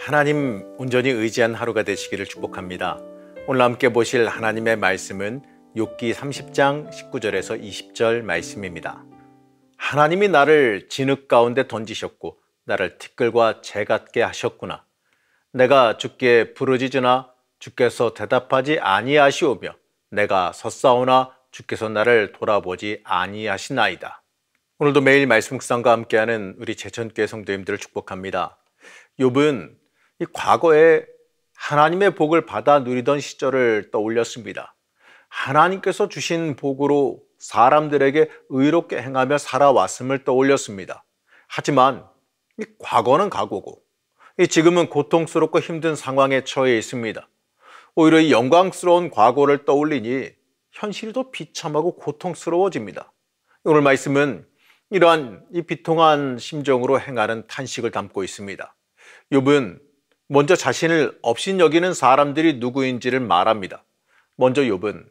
하나님 온전히 의지한 하루가 되시기를 축복합니다. 오늘 함께 보실 하나님의 말씀은 욥기 30장 19절에서 20절 말씀입니다. 하나님이 나를 진흙 가운데 던지셨고 나를 티끌과 재 같게 하셨구나. 내가 주께 부르짖으나 주께서 대답하지 아니하시오며 내가 섰사오나 주께서 나를 돌아보지 아니하시나이다. 오늘도 매일 말씀 묵상과 함께하는 우리 제천교회 성도님들을 축복합니다. 욥은 이 과거에 하나님의 복을 받아 누리던 시절을 떠올렸습니다. 하나님께서 주신 복으로 사람들에게 의롭게 행하며 살아왔음을 떠올렸습니다. 하지만 이 과거는 과거고 지금은 고통스럽고 힘든 상황에 처해 있습니다. 오히려 이 영광스러운 과거를 떠올리니 현실이 더 비참하고 고통스러워집니다. 오늘 말씀은 이러한 이 비통한 심정으로 행하는 탄식을 담고 있습니다. 욥은 먼저 자신을 업신여기는 사람들이 누구인지를 말합니다. 먼저 욥은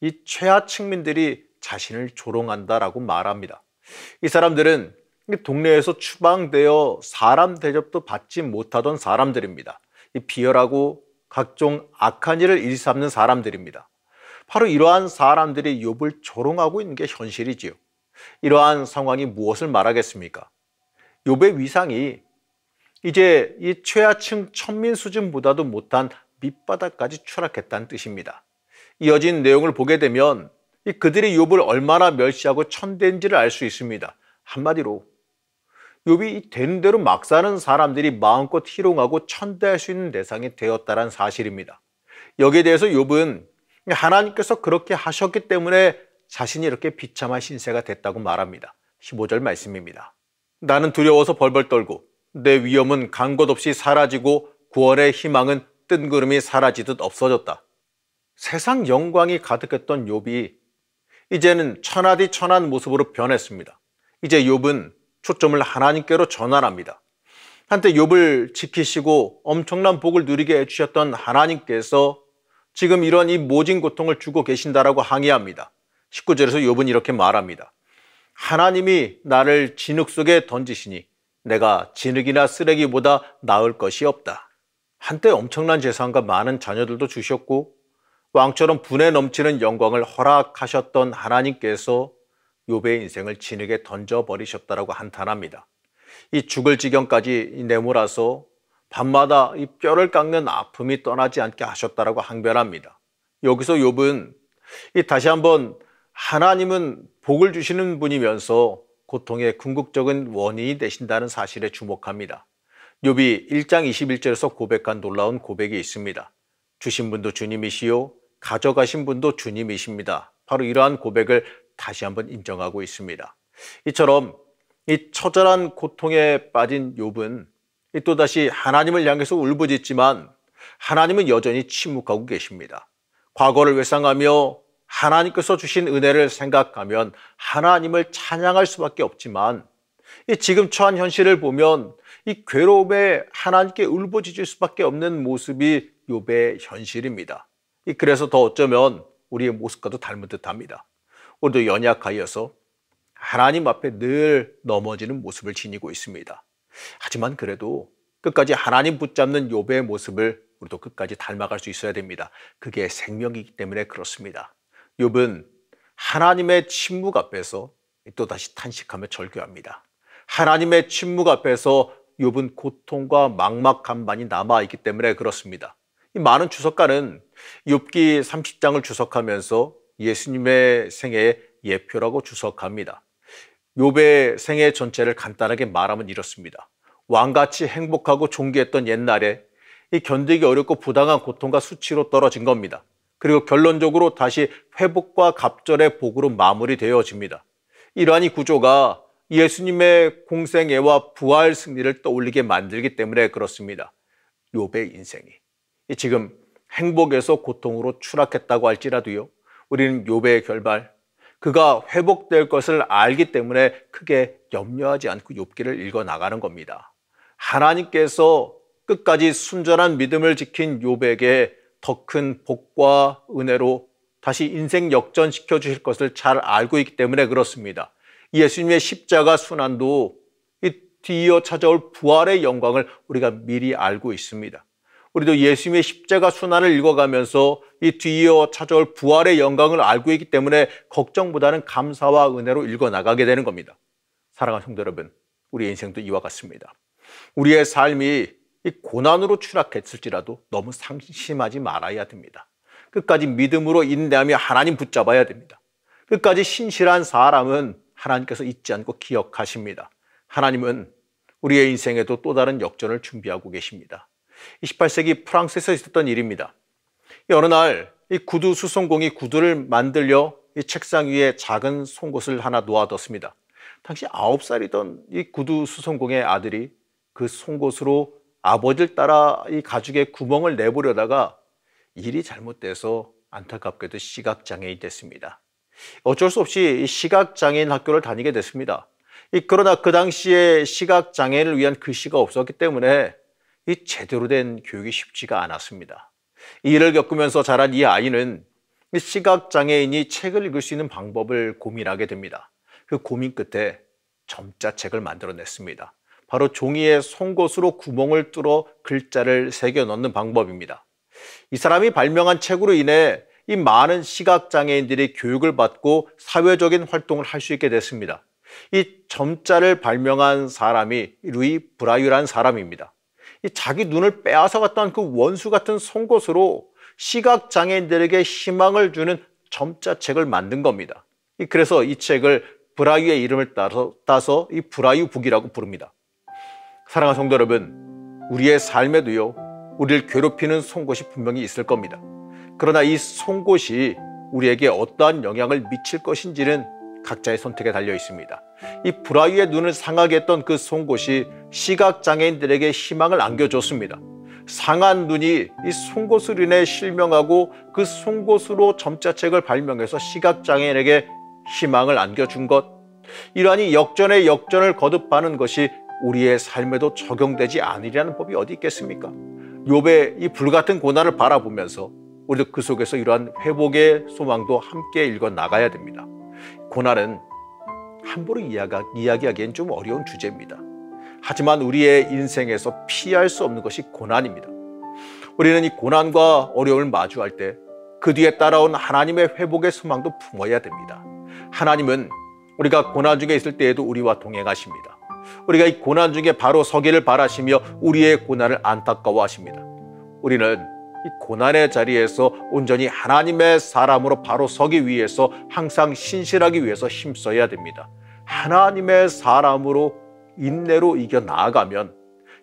이 최하층민들이 자신을 조롱한다라고 말합니다. 이 사람들은 동네에서 추방되어 사람 대접도 받지 못하던 사람들입니다. 이 비열하고 각종 악한 일을 일삼는 사람들입니다. 바로 이러한 사람들이 욥을 조롱하고 있는 게 현실이지요. 이러한 상황이 무엇을 말하겠습니까? 욥의 위상이 이제 이 최하층 천민 수준보다도 못한 밑바닥까지 추락했다는 뜻입니다. 이어진 내용을 보게 되면 그들이 욥을 얼마나 멸시하고 천대인지를 알 수 있습니다. 한마디로 욥이 되는 대로 막 사는 사람들이 마음껏 희롱하고 천대할 수 있는 대상이 되었다는 사실입니다. 여기에 대해서 욥은 하나님께서 그렇게 하셨기 때문에 자신이 이렇게 비참한 신세가 됐다고 말합니다. 15절 말씀입니다. 나는 두려워서 벌벌 떨고 내 위험은 간 곳 없이 사라지고 구원의 희망은 뜬구름이 사라지듯 없어졌다. 세상 영광이 가득했던 욥이 이제는 천하디 천한 모습으로 변했습니다. 이제 욥은 초점을 하나님께로 전환합니다. 한때 욥을 지키시고 엄청난 복을 누리게 해주셨던 하나님께서 지금 이런 이 모진 고통을 주고 계신다라고 항의합니다. 19절에서 욥은 이렇게 말합니다. 하나님이 나를 진흙 속에 던지시니 내가 진흙이나 쓰레기보다 나을 것이 없다. 한때 엄청난 재산과 많은 자녀들도 주셨고 왕처럼 분에 넘치는 영광을 허락하셨던 하나님께서 욥의 인생을 진흙에 던져버리셨다라고 한탄합니다. 이 죽을 지경까지 내몰아서 밤마다 이 뼈를 깎는 아픔이 떠나지 않게 하셨다라고 항변합니다. 여기서 욥은 다시 한번 하나님은 복을 주시는 분이면서 고통의 궁극적인 원인이 되신다는 사실에 주목합니다. 욥이 1장 21절에서 고백한 놀라운 고백이 있습니다. 주신 분도 주님이시요 가져가신 분도 주님이십니다. 바로 이러한 고백을 다시 한번 인정하고 있습니다. 이처럼 이 처절한 고통에 빠진 욥은 또다시 하나님을 향해서 울부짖지만 하나님은 여전히 침묵하고 계십니다. 과거를 회상하며 하나님께서 주신 은혜를 생각하면 하나님을 찬양할 수밖에 없지만 지금 처한 현실을 보면 이 괴로움에 하나님께 울부짖을 수밖에 없는 모습이 욥의 현실입니다. 그래서 더 어쩌면 우리의 모습과도 닮은 듯합니다. 우리도 연약하여서 하나님 앞에 늘 넘어지는 모습을 지니고 있습니다. 하지만 그래도 끝까지 하나님 붙잡는 욥의 모습을 우리도 끝까지 닮아갈 수 있어야 됩니다. 그게 생명이기 때문에 그렇습니다. 욥은 하나님의 침묵 앞에서 또다시 탄식하며 절규합니다. 하나님의 침묵 앞에서 욥은 고통과 막막함만이 남아있기 때문에 그렇습니다. 이 많은 주석가는 욥기 30장을 주석하면서 예수님의 생애의 예표라고 주석합니다. 욥의 생애 전체를 간단하게 말하면 이렇습니다. 왕같이 행복하고 존귀했던 옛날에 이 견디기 어렵고 부당한 고통과 수치로 떨어진 겁니다. 그리고 결론적으로 다시 회복과 갑절의 복으로 마무리되어집니다. 이러한 이 구조가 예수님의 공생애와 부활 승리를 떠올리게 만들기 때문에 그렇습니다. 욥의 인생이 지금 행복에서 고통으로 추락했다고 할지라도요, 우리는 욥의 결말, 그가 회복될 것을 알기 때문에 크게 염려하지 않고 욥기를 읽어나가는 겁니다. 하나님께서 끝까지 순전한 믿음을 지킨 욥에게 더 큰 복과 은혜로 다시 인생 역전시켜 주실 것을 잘 알고 있기 때문에 그렇습니다. 예수님의 십자가 순환도 이 뒤이어 찾아올 부활의 영광을 우리가 미리 알고 있습니다. 우리도 예수님의 십자가 순환을 읽어가면서 이 뒤이어 찾아올 부활의 영광을 알고 있기 때문에 걱정보다는 감사와 은혜로 읽어나가게 되는 겁니다. 사랑하는 성도 여러분, 우리의 인생도 이와 같습니다. 우리의 삶이 이 고난으로 추락했을지라도 너무 상심하지 말아야 됩니다. 끝까지 믿음으로 인내하며 하나님 붙잡아야 됩니다. 끝까지 신실한 사람은 하나님께서 잊지 않고 기억하십니다. 하나님은 우리의 인생에도 또 다른 역전을 준비하고 계십니다. 18세기 프랑스에서 있었던 일입니다. 어느 날 이 구두 수송공이 구두를 만들려 이 책상 위에 작은 송곳을 하나 놓아뒀습니다. 당시 9살이던 이 구두 수송공의 아들이 그 송곳으로 아버지를 따라 이 가죽에 구멍을 내보려다가 일이 잘못돼서 안타깝게도 시각장애인이 됐습니다. 어쩔 수 없이 시각장애인 학교를 다니게 됐습니다. 그러나 그 당시에 시각장애인을 위한 글씨가 없었기 때문에 이 제대로 된 교육이 쉽지가 않았습니다. 이 일을 겪으면서 자란 이 아이는 시각장애인이 책을 읽을 수 있는 방법을 고민하게 됩니다. 그 고민 끝에 점자책을 만들어냈습니다. 바로 종이에 송곳으로 구멍을 뚫어 글자를 새겨 넣는 방법입니다. 이 사람이 발명한 책으로 인해 이 많은 시각장애인들이 교육을 받고 사회적인 활동을 할 수 있게 됐습니다. 이 점자를 발명한 사람이 루이 브라이유라는 사람입니다. 자기 눈을 빼앗아갔던 그 원수 같은 송곳으로 시각장애인들에게 희망을 주는 점자책을 만든 겁니다. 그래서 이 책을 브라이유의 이름을 따서 이 브라이유 북이라고 부릅니다. 사랑하는 성도 여러분, 우리의 삶에도요, 우리를 괴롭히는 송곳이 분명히 있을 겁니다. 그러나 이 송곳이 우리에게 어떠한 영향을 미칠 것인지는 각자의 선택에 달려 있습니다. 이 브라이유의 눈을 상하게 했던 그 송곳이 시각장애인들에게 희망을 안겨줬습니다. 상한 눈이 이 송곳으로 인해 실명하고 그 송곳으로 점자책을 발명해서 시각장애인에게 희망을 안겨준 것, 이러한 역전의 역전을 거듭하는 것이 우리의 삶에도 적용되지 않으리라는 법이 어디 있겠습니까? 욥의 이 불같은 고난을 바라보면서 우리도 그 속에서 이러한 회복의 소망도 함께 읽어 나가야 됩니다. 고난은 함부로 이야기하기엔 좀 어려운 주제입니다. 하지만 우리의 인생에서 피할 수 없는 것이 고난입니다. 우리는 이 고난과 어려움을 마주할 때 그 뒤에 따라온 하나님의 회복의 소망도 품어야 됩니다. 하나님은 우리가 고난 중에 있을 때에도 우리와 동행하십니다. 우리가 이 고난 중에 바로 서기를 바라시며 우리의 고난을 안타까워하십니다. 우리는 이 고난의 자리에서 온전히 하나님의 사람으로 바로 서기 위해서 항상 신실하기 위해서 힘써야 됩니다. 하나님의 사람으로 인내로 이겨 나아가면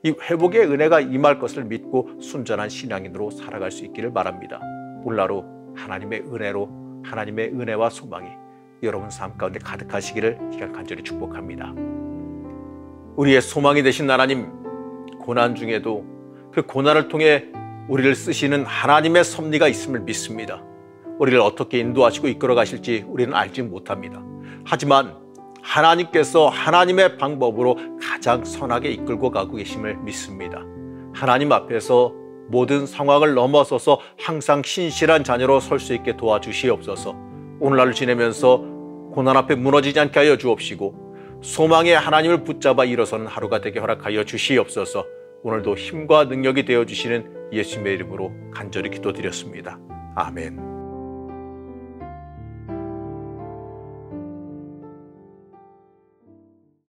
이 회복의 은혜가 임할 것을 믿고 순전한 신앙인으로 살아갈 수 있기를 바랍니다. 오늘하루 하나님의 은혜로 하나님의 은혜와 소망이 여러분 삶 가운데 가득하시기를 간절히 축복합니다. 우리의 소망이 되신 하나님, 고난 중에도 그 고난을 통해 우리를 쓰시는 하나님의 섭리가 있음을 믿습니다. 우리를 어떻게 인도하시고 이끌어 가실지 우리는 알지 못합니다. 하지만 하나님께서 하나님의 방법으로 가장 선하게 이끌고 가고 계심을 믿습니다. 하나님 앞에서 모든 상황을 넘어서서 항상 신실한 자녀로 설 수 있게 도와주시옵소서. 오늘날을 지내면서 고난 앞에 무너지지 않게 하여 주옵시고 소망의 하나님을 붙잡아 일어서는 하루가 되게 허락하여 주시옵소서. 오늘도 힘과 능력이 되어주시는 예수님의 이름으로 간절히 기도드렸습니다. 아멘.